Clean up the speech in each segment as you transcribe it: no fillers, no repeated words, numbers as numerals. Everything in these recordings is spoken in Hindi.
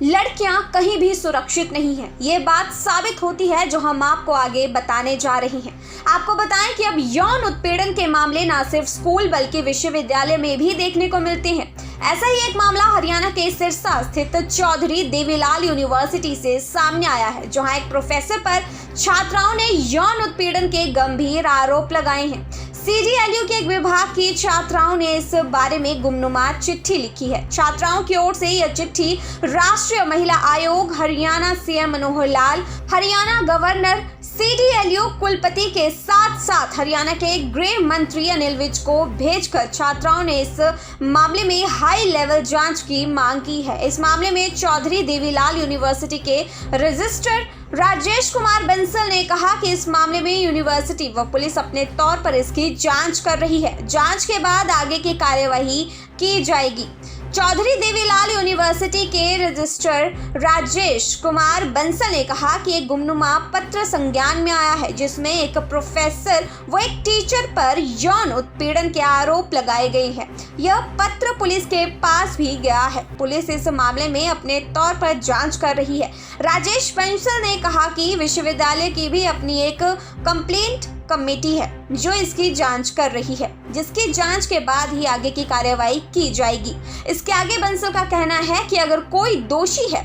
लड़कियां कहीं भी सुरक्षित नहीं हैं। ये बात साबित होती है जो हम आपको आगे बताने जा रही हैं। आपको बताएं कि अब यौन उत्पीड़न के मामले न सिर्फ स्कूल बल्कि विश्वविद्यालय में भी देखने को मिलते हैं। ऐसा ही एक मामला हरियाणा के सिरसा स्थित चौधरी देवीलाल यूनिवर्सिटी से सामने आया है, जहां एक प्रोफेसर पर छात्राओं ने यौन उत्पीड़न के गंभीर आरोप लगाए हैं। CDLU के एक विभाग की छात्राओं ने इस बारे में गुमनुमा चिट्ठी लिखी है। छात्राओं की ओर से यह चिट्ठी राष्ट्रीय महिला आयोग, Haryana CM Manohar Lal, Haryana governor, CDLU कुलपति के साथ साथ हरियाणा के गृह मंत्री अनिल विज को भेजकर छात्राओं ने इस मामले में हाई लेवल जांच की मांग की है। इस मामले में चौधरी देवीलाल यूनिवर्सिटी के रजिस्ट्रार राजेश कुमार बंसल ने कहा कि इस मामले में यूनिवर्सिटी व पुलिस अपने तौर पर इसकी जांच कर रही है। जांच के बाद आगे की कार्यवाही की जाएगी। चौधरी देवीलाल यूनिवर्सिटी के रजिस्ट्रार राजेश कुमार बंसल ने कहा कि एक गुमनुमा पत्र संज्ञान में आया है, जिसमें एक प्रोफेसर व एक टीचर पर यौन उत्पीड़न के आरोप लगाए गए हैं। यह पत्र पुलिस के पास भी गया है। पुलिस इस मामले में अपने तौर पर जांच कर रही है। राजेश बंसल ने कहा कि विश्वविद्यालय की भी अपनी एक कंप्लेंट कमेटी है जो इसकी जांच कर रही है, जिसकी जांच के बाद ही आगे की कार्यवाही की जाएगी। इसके आगे बंसल का कहना है कि अगर कोई दोषी है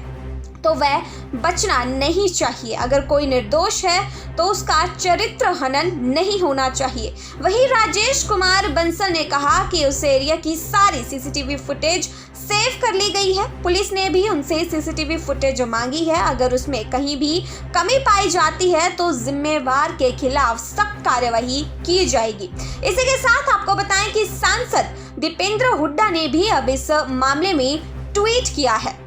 तो वह बचना नहीं चाहिए, अगर कोई निर्दोष है तो उसका चरित्र हनन नहीं होना चाहिए। वहीं राजेश कुमार बंसल ने कहा कि उस एरिया की सारी CCTV फुटेज सेव कर ली गई है। पुलिस ने भी उनसे CCTV फुटेज मांगी है। अगर उसमें कहीं भी कमी पाई जाती है तो जिम्मेवार के खिलाफ सख्त कार्यवाही की जाएगी। इसी के साथ आपको बताएं कि सांसद दीपेंद्र हुड्डा ने भी अब इस मामले में ट्वीट किया है।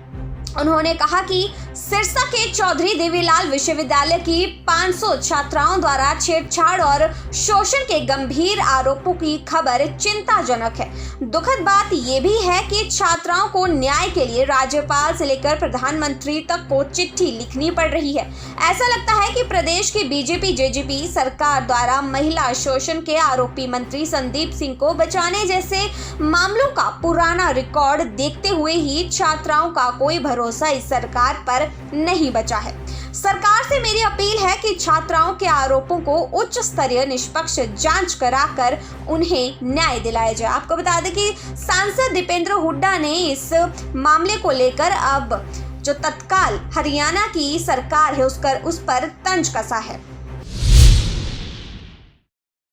उन्होंने कहा कि सिरसा के चौधरी देवीलाल विश्वविद्यालय की 500 छात्राओं द्वारा छेड़छाड़ और शोषण के गंभीर आरोपों की खबर चिंताजनक है। दुखद बात यह भी है कि छात्राओं को न्याय के लिए राज्यपाल से लेकर प्रधानमंत्री तक को चिट्ठी लिखनी पड़ रही है। ऐसा लगता है कि प्रदेश की BJP JJP सरकार द्वारा महिला शोषण के आरोपी मंत्री संदीप सिंह को बचाने जैसे मामलों का पुराना रिकॉर्ड देखते हुए ही छात्राओं का कोई भरोसा इस सरकार पर नहीं बचा है। सरकार से मेरी अपील है कि छात्राओं के आरोपों को उच्च स्तरीय निष्पक्ष जांच कराकर उन्हें न्याय दिलाया जाए। आपको बता दें कि सांसद दीपेंद्र हुड्डा ने इस मामले को लेकर अब जो तत्काल हरियाणा की सरकार है उस पर तंज कसा है।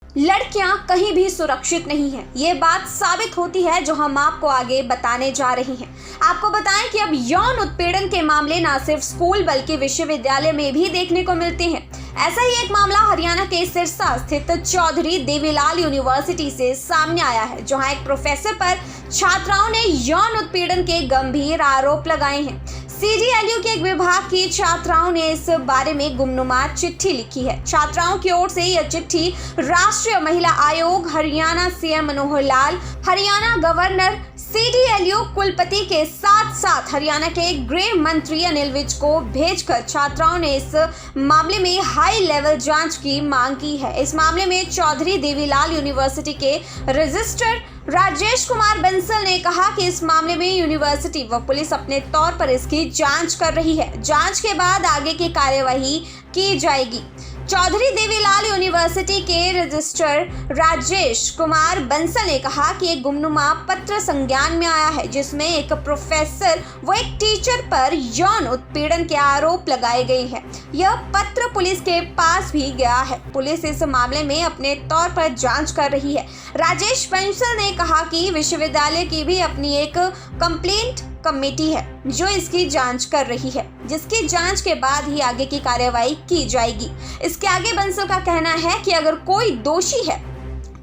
लड़कियां कहीं भी सुरक्षित नहीं हैं। ये बात साबित होती है जो हम आपको आगे बताने जा रही हैं। आपको बताएं कि अब यौन उत्पीड़न के मामले न सिर्फ स्कूल बल्कि विश्वविद्यालय में भी देखने को मिलते हैं। ऐसा ही एक मामला हरियाणा के सिरसा स्थित चौधरी देवीलाल यूनिवर्सिटी से सामने आया है, जहां एक प्रोफेसर पर छात्राओं ने यौन उत्पीड़न के गंभीर आरोप लगाए हैं। CDLU के एक विभाग की छात्राओं ने इस बारे में गुमनुमा चिट्ठी लिखी है। छात्राओं की ओर से यह चिट्ठी राष्ट्रीय महिला आयोग, Haryana CM Manohar Lal, Haryana governor, CDLU कुलपति के साथ साथ हरियाणा के गृह मंत्री अनिल विज को भेजकर छात्राओं ने इस मामले में हाई लेवल जांच की मांग की है। इस मामले में चौधरी देवीलाल यूनिवर्सिटी के रजिस्ट्रार राजेश कुमार बंसल ने कहा कि इस मामले में यूनिवर्सिटी व पुलिस अपने तौर पर इसकी जांच कर रही है। जांच के बाद आगे की कार्यवाही की जाएगी। चौधरी देवीलाल यूनिवर्सिटी के रजिस्ट्रार राजेश कुमार बंसल ने कहा कि एक गुमनुमा पत्र संज्ञान में आया है, जिसमें एक प्रोफेसर व एक टीचर पर यौन उत्पीड़न के आरोप लगाए गए हैं। यह पत्र पुलिस के पास भी गया है। पुलिस इस मामले में अपने तौर पर जांच कर रही है। राजेश बंसल ने कहा कि विश्वविद्यालय की भी अपनी एक कंप्लेंट कमेटी है जो इसकी जांच कर रही है, जिसकी जांच के बाद ही आगे की कार्यवाही की जाएगी। इसके आगे बंसल का कहना है कि अगर कोई दोषी है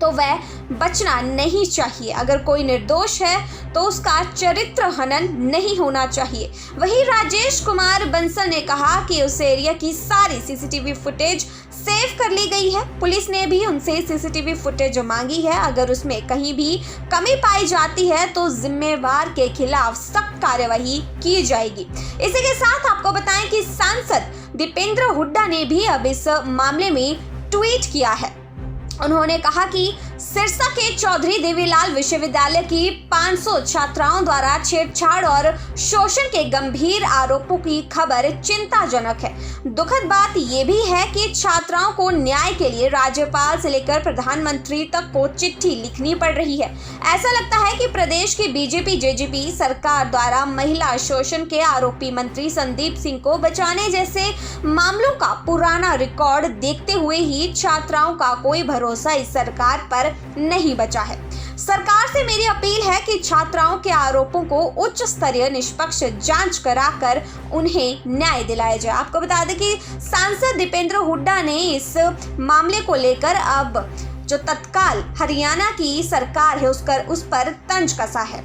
तो वह बचना नहीं चाहिए, अगर कोई निर्दोष है तो उसका चरित्र हनन नहीं होना चाहिए। वहीं राजेश कुमार बंसल ने कहा कि उस एरिया की सारी CCTV फुटेज सेव कर ली गई है। पुलिस ने भी उनसे CCTV फुटेज मांगी है। अगर उसमें कहीं भी कमी पाई जाती है तो जिम्मेवार के खिलाफ सख्त कार्यवाही की जाएगी। इसी के साथ आपको बताएं कि सांसद दीपेंद्र हुड्डा ने भी अब इस मामले में ट्वीट किया है। उन्होंने कहा कि सिरसा के चौधरी देवीलाल विश्वविद्यालय की 500 छात्राओं द्वारा छेड़छाड़ और शोषण के गंभीर आरोपों की खबर चिंताजनक है। दुखद बात यह भी है कि छात्राओं को न्याय के लिए राज्यपाल से लेकर प्रधानमंत्री तक को चिट्ठी लिखनी पड़ रही है। ऐसा लगता है कि प्रदेश की बीजेपी जेजेपी सरकार द्वारा महिला शोषण के आरोपी मंत्री संदीप सिंह को बचाने जैसे मामलों का पुराना रिकॉर्ड देखते हुए ही छात्राओं का कोई भरोसा इस सरकार पर नहीं बचा है। सरकार से मेरी अपील है कि छात्राओं के आरोपों को उच्च स्तरीय निष्पक्ष जांच कराकर उन्हें न्याय दिलाया जाए। आपको बता दें कि सांसद दीपेंद्र हुड्डा ने इस मामले को लेकर अब जो तत्काल हरियाणा की सरकार है उस पर तंज कसा है।